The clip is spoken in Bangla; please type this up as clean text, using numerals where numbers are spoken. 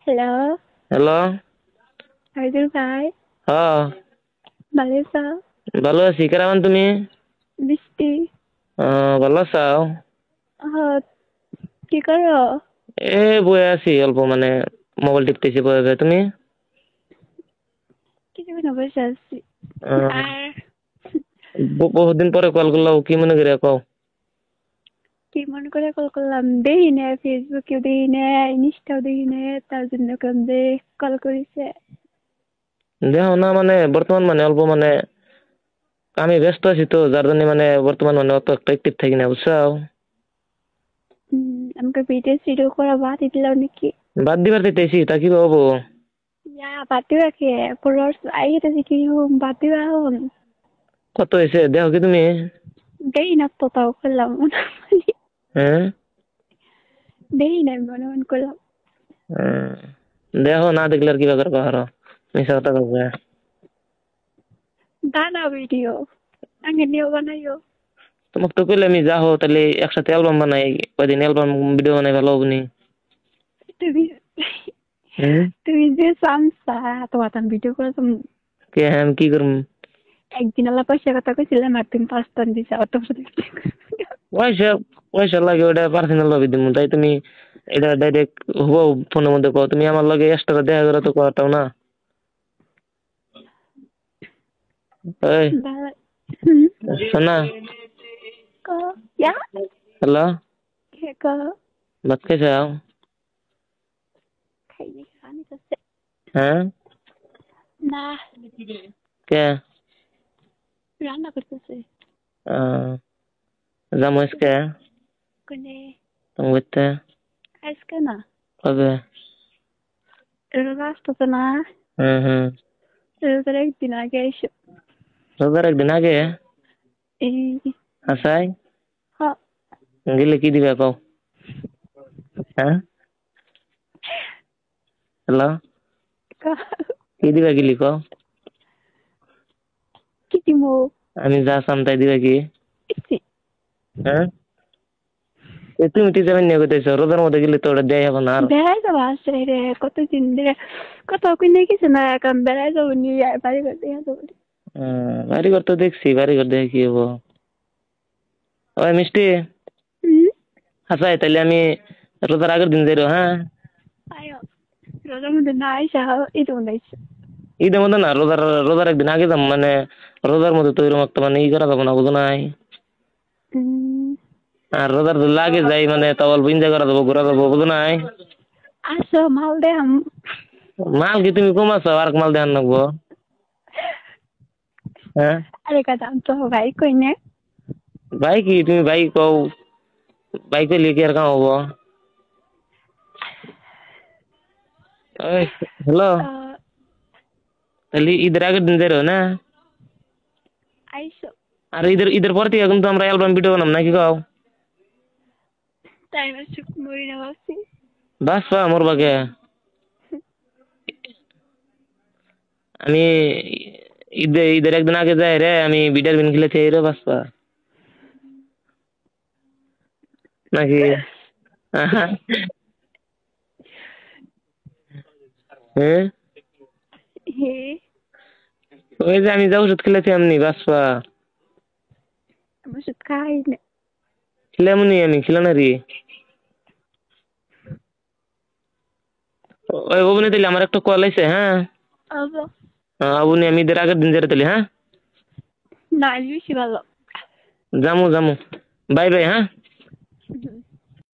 Hello, hello. হায়দুর ভাই, হ্যাঁ, ভালো আছো? ভালো আছি। কেমন তুমি? বৃষ্টি, ভালো আছাও? হ্যাঁ, কি করো? এ বয়ে আছি অল্প মানে মোবাইল টিপতেছি বয়ে বয়ে। তুমি? কিছু না বসে আছি। আহ, আর বহুদিন পরে কল করলাম, কি মনে করে কও? কি মনে করে কল করলাম? দেখি না, ফেসবুকেও দেখি না, ইনস্টাও দেখি না, তার জন্য কেন যে কল করেছে। দেখো না মানে বর্তমান মানে অল্প মানে আমি ব্যস্ত আছি তো, যার জন্য মানে বর্তমান মানে অত একটা অ্যাক্টিভ থাকি না, বুঝছো? আমাকে ভিডিও করা বাদ দিল নাকি? বাদ দিবার দিতেছি, তা কি হবো? ইয়া, বাদ দিবা কে? ফলোয়ার্স আই গেছে কি হোম, বাদ দিবা হোম। কত হয়েছে দেখো কি তুমি? দেখি না তো, তাও করলাম মনে মনে। হ্যাঁ। দেখি না, মনে মনে করলাম। আহ, দেখো না দেখলে আর কি করবো আরো, মিশা কথা বলবে। দানা ভিডিও, আগে নিয়েও বানাইও। তোমাকে তো কইলে আমি যাও তাহলে একসাথে অ্যালবাম বানাই, কয়দিন অ্যালবাম ভিডিও বানাই ভালো হবনি। তুমি হুম। তুমি যে সামসা তোমার আমি ভিডিও করে তুমি কে হ্যাঁ আমি কি করবো? একদিন আলা পয়সা কথা কইছিলাম আর তুমি 5 টন দিছো আর তোমার সাথে পয়সা পয়সা লাগে ওটা পার্সোনাল ভাবে দিমু, তাই তুমি এটা ডাইরেক্ট হবো ফোনের মধ্যে কও। তুমি আমার লগে এক্সট্রা দেখা করে তো কথাও না। এই বালা- হুম, শোনা। কো ইয়া হ্যালো। কে কো ভাত খাইছাও? খাইনি খানি করছে হ্যাঁ। না, কে? রান্না করতেছে আহ, যাবো আজকে কোনে তুমি করতে? আজকে না, কবে? রোজা আসতেছে না, হুম হুম। রোজার একদিন আগে এসো। রোজার একদিন আগে? এই আসাই হ গেলে কি দিবে কও? হ্যাঁ। হ্যালো। ক কি দিবে গেলি কও? কি দিমু আমি যা চাম তাই দিবে কি? ইসি হ্যাঁ। তুমি তো যাবেন নিয়ে করতেছো, রোজার মধ্যে গেলে তো ওটা দেয় হবে না আর। বেড়াই যাবো আসলে রে, কতদিন ধরে কত কিনে কিছু না, এখন বেড়াই যাবো নিয়ে বাড়ি ঘর দিয়ে যাবো। বাড়িঘর তো দেখছি, বাড়িঘর দেখে কি হবো? ওই মিষ্টি। হুম, আচ্ছা তাইলে আমি রোজার আগের দিন যাইরো, হ্যাঁ? আয়ো রোজার মধ্যে না আইসা ঈদ মধ্যে আইসা। ঈদের মধ্যে না, রোজার রোজার একদিন আগে যাম মানে রোজার মধ্যে তো এরকম একটা মানে ই করা যাবো না, বুঝো নাই? হুম, আর রোজার লাগে যাই মানে তা অল্প এনজয় করা যাবো, ঘোরা যাবো, বুঝো নাই? আসো মাল দেহাম। মাল কি তুমি কমাছো আর মাল দেখান লাগবো? হ্যাঁ। আরে কথা তো ভাই কই নে, ভাই কি তুমি ভাই কও? ভাই কইলে কি আর কাম হবো? ওই হ্যালো। তাহলে ঈদের আগের দিন যাইরো না? আইসো আর ঈদের ঈদের পর থেকে কিন্তু আমরা অ্যালবাম ভিডিও বানাম নাকি কও? তাই মাসে মরি না ভাবছি। বাস পা মোর বাগে আমি ঈদের একদিন আগে যাই রে, আমি বিটার বিন খেলেছি রে বাসপা নাকি? আহা, হ্যাঁ। হে ওই যে আমি যা ওষুধ খেলেছি এমনি বাসপা আমার সাথে খাই না। খেলামনি, আমি খেলা না রে। ওই অবনি তাহলে আমার একটা কল আছে, হ্যাঁ? আবো অবনি আমি ঈদের আগের দিন যাই তাহলে, হ্যাঁ? না বেশি ভালো। জামু জামু। বাই বাই, হ্যাঁ।